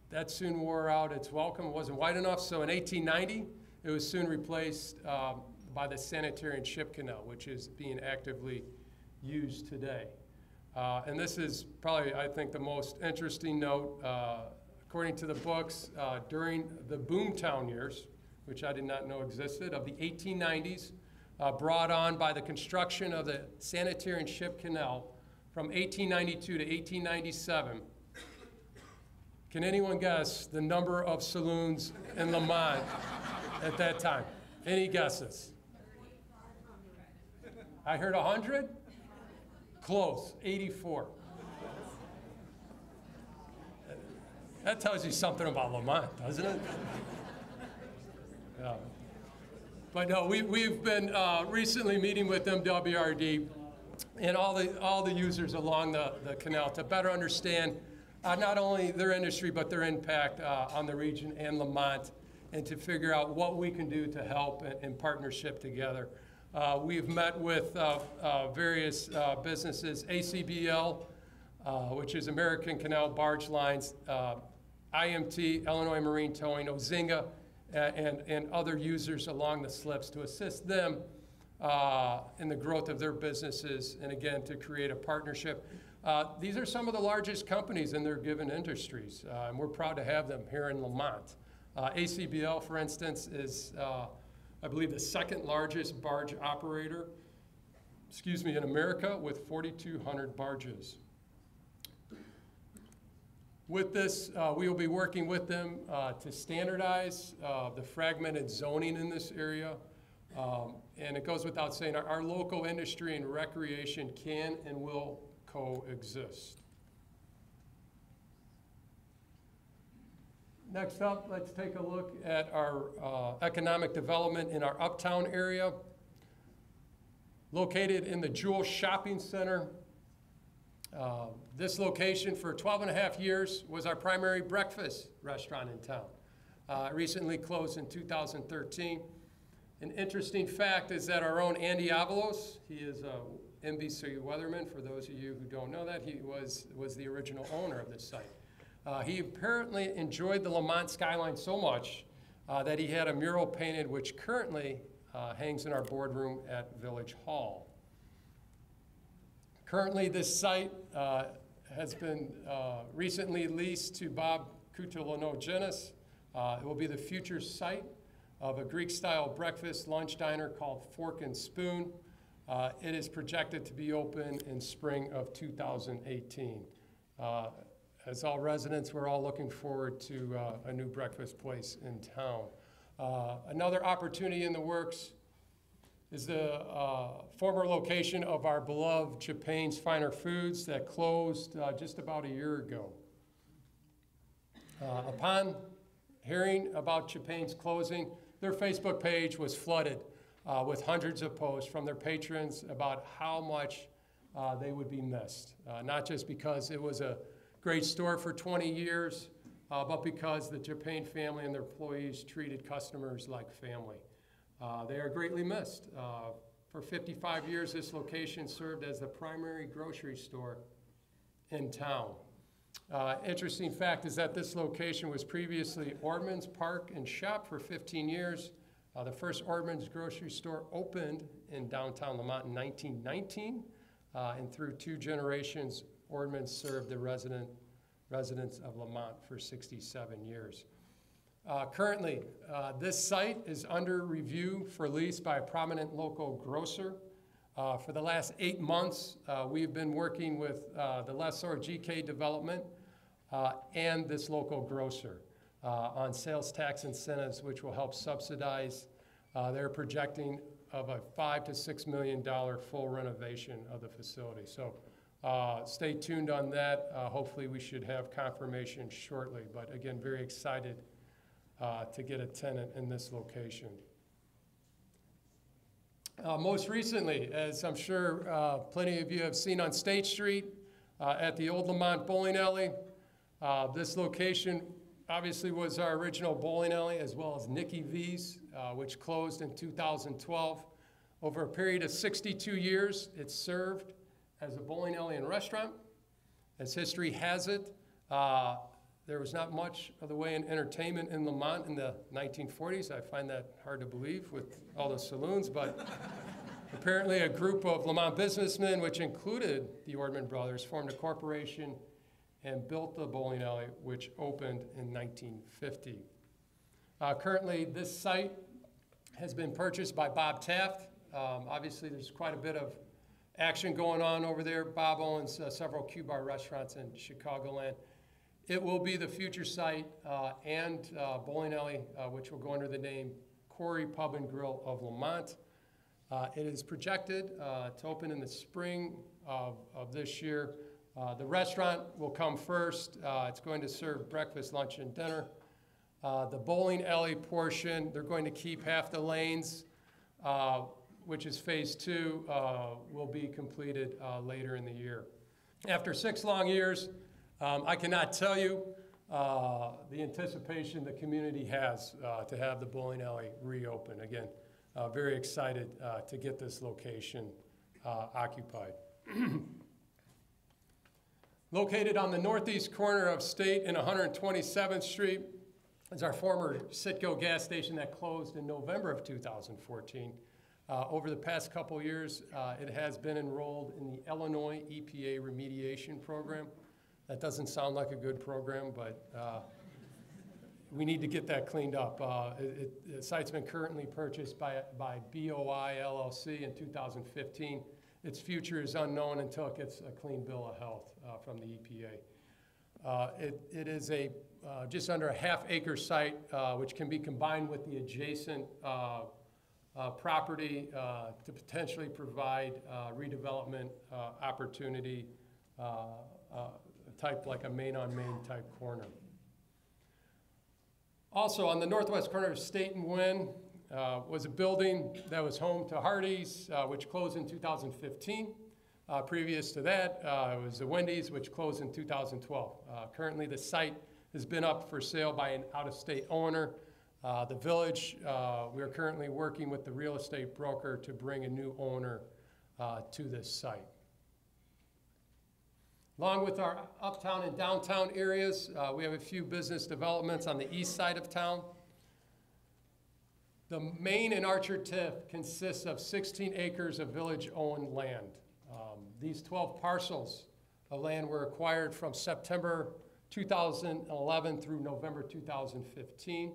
that soon wore out its welcome. It wasn't wide enough, so in 1890, it was soon replaced by the sanitary and ship canal, which is being actively used today. And this is probably, I think, the most interesting note. According to the books, during the boomtown years, which I did not know existed, of the 1890s, brought on by the construction of the sanitary and ship canal from 1892 to 1897, can anyone guess the number of saloons in Lemont at that time? Any guesses? I heard 100? Close, 84. That tells you something about Lemont, doesn't it? Yeah. But no, we've been recently meeting with MWRD and all the users along the canal to better understand not only their industry, but their impact on the region and Lemont, and to figure out what we can do to help in partnership together. We've met with various businesses, ACBL, which is American Canal Barge Lines, IMT, Illinois Marine Towing, Ozinga, and other users along the slips to assist them in the growth of their businesses, and again, to create a partnership. These are some of the largest companies in their given industries, and we're proud to have them here in Lemont. ACBL, for instance, is, I believe, the second largest barge operator, in America, with 4,200 barges. With this, we will be working with them to standardize the fragmented zoning in this area. And it goes without saying, our local industry and recreation can and will coexist. Next up, let's take a look at our economic development in our uptown area. Located in the Jewel Shopping Center, this location for 12.5 years was our primary breakfast restaurant in town. Recently closed in 2013. An interesting fact is that our own Andy Avalos, he is a NBC weatherman, for those of you who don't know that, he was the original owner of this site. He apparently enjoyed the Lemont skyline so much that he had a mural painted, which currently hangs in our boardroom at Village Hall. Currently, this site has been recently leased to Bob Koutelanogenis. It will be the future site of a Greek-style breakfast lunch diner called Fork and Spoon. It is projected to be open in spring of 2018. As all residents, we're all looking forward to a new breakfast place in town. Another opportunity in the works is the former location of our beloved Japan's Finer Foods that closed just about a year ago. Upon hearing about Japan's closing, their Facebook page was flooded with hundreds of posts from their patrons about how much they would be missed. Not just because it was a great store for 20 years, but because the Japan family and their employees treated customers like family. They are greatly missed. For 55 years, this location served as the primary grocery store in town. Interesting fact is that this location was previously Ortman's Park and Shop for 15 years. The first Ortman's grocery store opened in downtown Lemont in 1919, and through 2 generations, Ortman's served the residents of Lemont for 67 years. Currently, this site is under review for lease by a prominent local grocer. For the last 8 months, we've been working with the lessor GK Development and this local grocer on sales tax incentives, which will help subsidize their projecting of a $5 to $6 million full renovation of the facility. So stay tuned on that. Hopefully we should have confirmation shortly, but again, very excited to get a tenant in this location. Most recently, as I'm sure plenty of you have seen on State Street at the old Lemont bowling alley, this location obviously was our original bowling alley, as well as Nicky V's, which closed in 2012. Over a period of 62 years, it served as a bowling alley and restaurant. As history has it, there was not much of the way in entertainment in Lemont in the 1940s. I find that hard to believe with all the saloons, but apparently a group of Lemont businessmen, which included the Ordman brothers, formed a corporation and built the bowling alley, which opened in 1950. Currently, this site has been purchased by Bob Taft. Obviously, there's quite a bit of action going on over there. Bob owns several Q-Bar restaurants in Chicagoland. It will be the future site and bowling alley, which will go under the name QUARRY Pub and Grill of Lemont. It is projected to open in the spring of this year. The restaurant will come first. It's going to serve breakfast, lunch, and dinner. The bowling alley portion, they're going to keep half the lanes, which is phase 2, will be completed later in the year. After 6 long years, I cannot tell you the anticipation the community has to have the bowling alley reopen. Again, very excited to get this location occupied. Located on the northeast corner of State and 127th Street is our former CITGO gas station that closed in November of 2014. Over the past couple years, it has been enrolled in the Illinois EPA remediation program. That doesn't sound like a good program, but we need to get that cleaned up. The site's been currently purchased by BOI LLC in 2015. Its future is unknown until it gets a clean bill of health from the EPA. It is a just under a half-acre site, which can be combined with the adjacent property to potentially provide redevelopment opportunity, type like a main-on-main type corner. Also, on the northwest corner of State and Wynn was a building that was home to HUGHIE'S, which closed in 2015. Previous to that, it was the Wendy's, which closed in 2012. Currently, the site has been up for sale by an out-of-state owner. The Village, we are currently working with the real estate broker to bring a new owner to this site. Along with our uptown and downtown areas, we have a few business developments on the east side of town. The Main and Archer TIF consists of 16 acres of village-owned land. These 12 parcels of land were acquired from September 2011 through November 2015.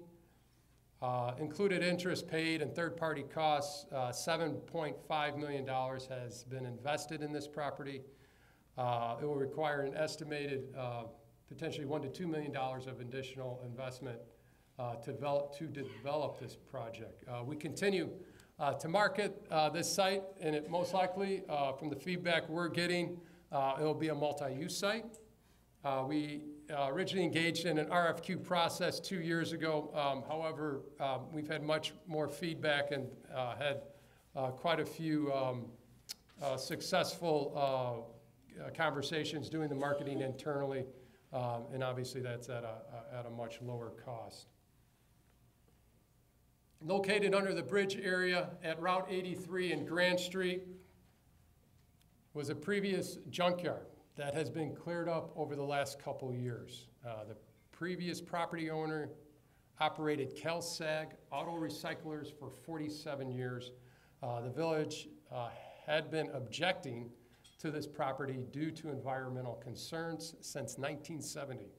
Included interest paid and third-party costs, $7.5 million has been invested in this property. It will require an estimated potentially $1 to $2 million of additional investment to develop this project. We continue to market this site, and it most likely, from the feedback we're getting, it will be a multi-use site. We originally engaged in an RFQ process 2 years ago. However, we've had much more feedback and had quite a few successful conversations doing the marketing internally, and obviously that's at a much lower cost. Located under the bridge area at Route 83 and Grand Street was a previous junkyard that has been cleared up over the last couple years. The previous property owner operated CalSag auto recyclers for 47 years. The village had been objecting to this property due to environmental concerns since 1970.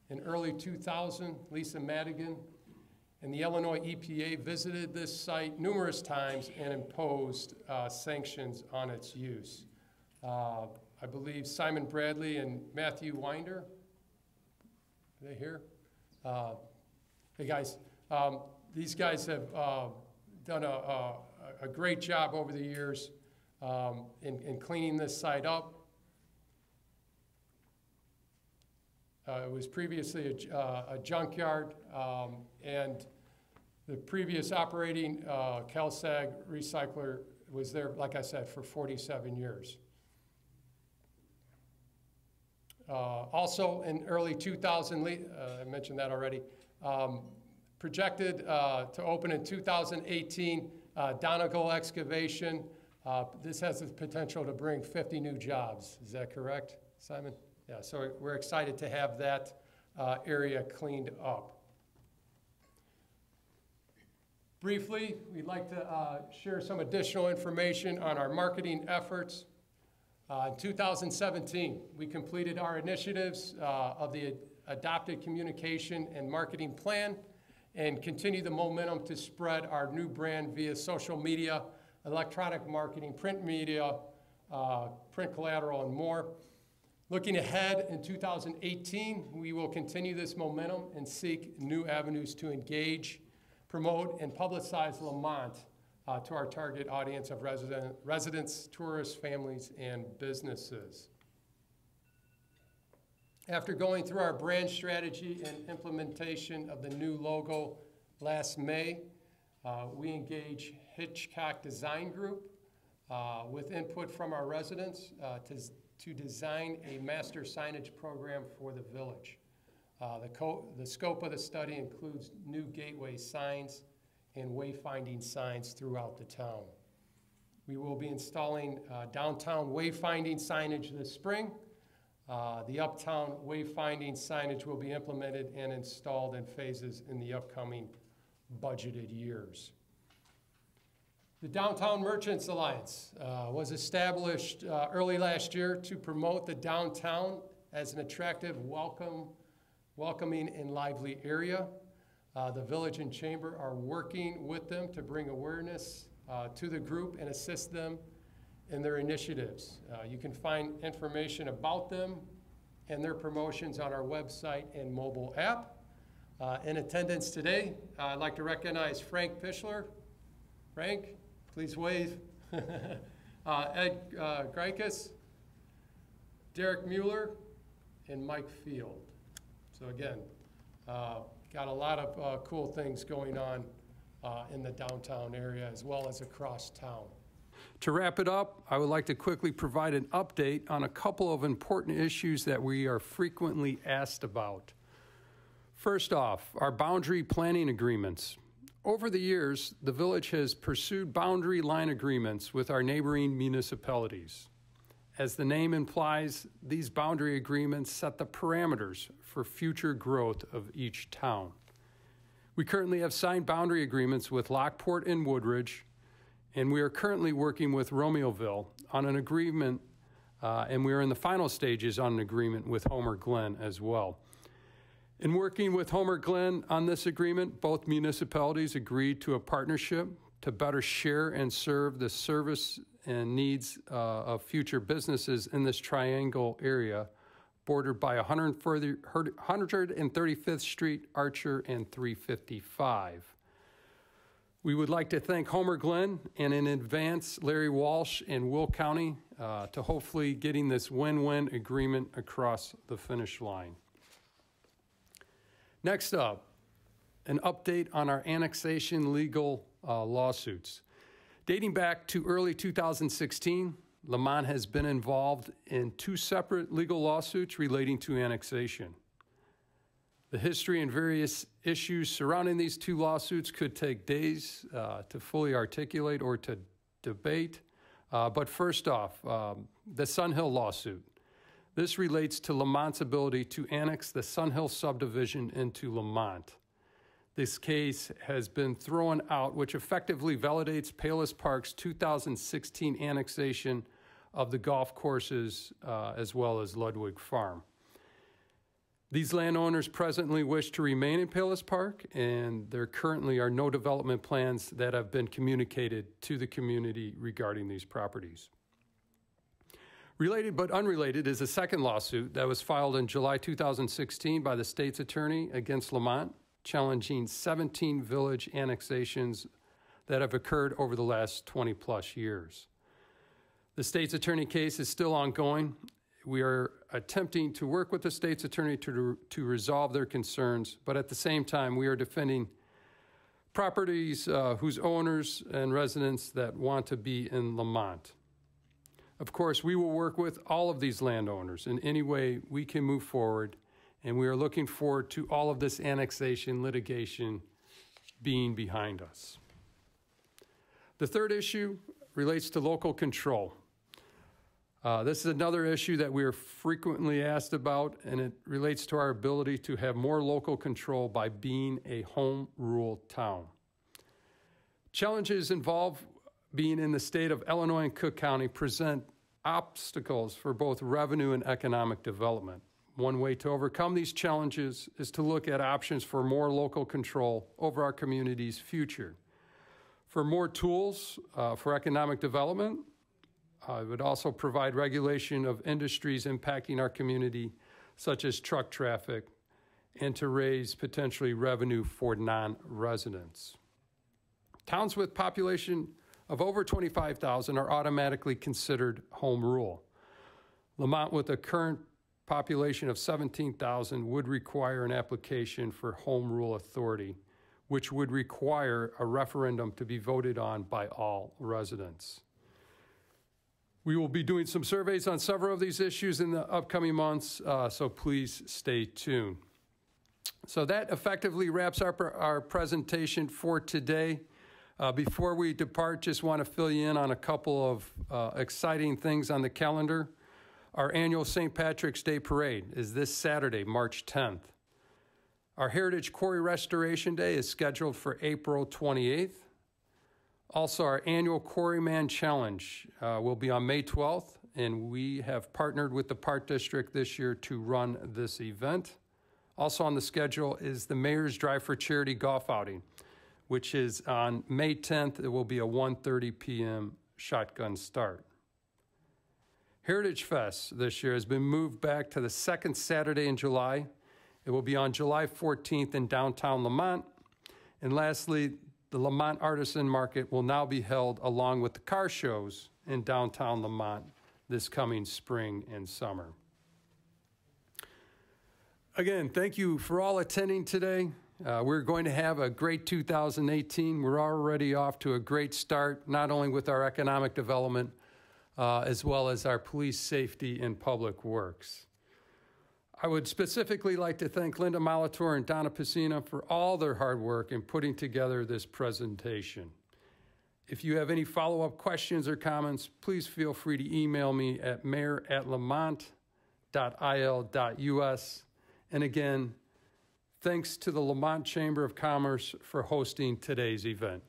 In early 2000, Lisa Madigan and the Illinois EPA visited this site numerous times and imposed sanctions on its use. I believe Simon Bradley and Matthew Winder, are they here? Hey guys, these guys have done a great job over the years in cleaning this site up. It was previously a junkyard, and the previous operating CalSag recycler was there, like I said, for 47 years. Also in early 2000, I mentioned that already, projected to open in 2018, Donegal excavation. This has the potential to bring 50 new jobs. Is that correct, Simon? Yeah, so we're excited to have that area cleaned up. Briefly, we'd like to share some additional information on our marketing efforts. In 2017, we completed our initiatives of the Adopted Communication and Marketing Plan and continue the momentum to spread our new brand via social media, electronic marketing, print media, print collateral, and more. Looking ahead in 2018, we will continue this momentum and seek new avenues to engage, promote, and publicize Lemont to our target audience of residents, tourists, families, and businesses. After going through our brand strategy and implementation of the new logo last May, we engage Hitchcock Design Group with input from our residents to design a master signage program for the village. The scope of the study includes new gateway signs and wayfinding signs throughout the town. We will be installing downtown wayfinding signage this spring. The uptown wayfinding signage will be implemented and installed in phases in the upcoming budgeted years. The Downtown Merchants Alliance was established early last year to promote the downtown as an attractive, welcoming, and lively area. The Village and Chamber are working with them to bring awareness to the group and assist them in their initiatives. You can find information about them and their promotions on our website and mobile app. In attendance today, I'd like to recognize Frank Pischler. Frank, please wave. Ed Greikus, Derek Mueller, and Mike Field. So again, got a lot of cool things going on in the downtown area as well as across town. To wrap it up, I would like to quickly provide an update on a couple of important issues that we are frequently asked about. First off, our boundary planning agreements. Over the years, the village has pursued boundary line agreements with our neighboring municipalities. As the name implies, these boundary agreements set the parameters for future growth of each town. We currently have signed boundary agreements with Lockport and Woodridge, and we are currently working with Romeoville on an agreement, and we are in the final stages on an agreement with Homer Glen as well. In working with Homer Glen on this agreement, both municipalities agreed to a partnership to better share and serve the service and needs of future businesses in this triangle area, bordered by 135th Street, Archer, and 355. We would like to thank Homer Glen and in advance Larry Walsh and Will County to hopefully getting this win-win agreement across the finish line. Next up, an update on our annexation legal lawsuits. Dating back to early 2016, Lemont has been involved in 2 separate legal lawsuits relating to annexation. The history and various issues surrounding these 2 lawsuits could take days to fully articulate or to debate. But first off, the Sun Hill lawsuit. This relates to Lemont's ability to annex the Sun Hill subdivision into Lemont. This case has been thrown out, which effectively validates Palos Park's 2016 annexation of the golf courses as well as Ludwig Farm. These landowners presently wish to remain in Palos Park, and there currently are no development plans that have been communicated to the community regarding these properties. Related but unrelated is a second lawsuit that was filed in July 2016 by the state's attorney against Lemont, challenging 17 village annexations that have occurred over the last 20-plus years. The state's attorney case is still ongoing. We are attempting to work with the state's attorney to resolve their concerns, but at the same time, we are defending properties whose owners and residents that want to be in Lemont. Of course, we will work with all of these landowners in any way we can move forward, and we are looking forward to all of this annexation litigation being behind us. The third issue relates to local control. This is another issue that we are frequently asked about, and it relates to our ability to have more local control by being a home rule town. Challenges involved being in the state of Illinois and Cook County present obstacles for both revenue and economic development. One way to overcome these challenges is to look at options for more local control over our community's future. For more tools for economic development, it would also provide regulation of industries impacting our community, such as truck traffic, and to raise potentially revenue for non-residents. Towns with population of over 25,000 are automatically considered home rule. Lemont, with a current population of 17,000, would require an application for home rule authority, which would require a referendum to be voted on by all residents. We will be doing some surveys on several of these issues in the upcoming months, so please stay tuned. So that effectively wraps up our presentation for today. Before we depart, just want to fill you in on a couple of exciting things on the calendar. Our annual St. Patrick's Day Parade is this Saturday, March 10th. Our Heritage Quarry Restoration Day is scheduled for April 28th. Also, our annual Quarryman Challenge will be on May 12th, and we have partnered with the Park District this year to run this event. Also on the schedule is the Mayor's Drive for Charity golf outing, which is on May 10th. It will be a 1:30 p.m. shotgun start. Heritage Fest this year has been moved back to the second Saturday in July. It will be on July 14th in downtown Lemont. And lastly, the Lemont Artisan Market will now be held along with the car shows in downtown Lemont this coming spring and summer. Again, thank you for all attending today. We're going to have a great 2018. We're already off to a great start, not only with our economic development, as well as our police safety and public works. I would specifically like to thank Linda Molitor and Donna Pacina for all their hard work in putting together this presentation. If you have any follow-up questions or comments, please feel free to email me at mayor@lemont.il.us. And again, thanks to the Lemont Chamber of Commerce for hosting today's event.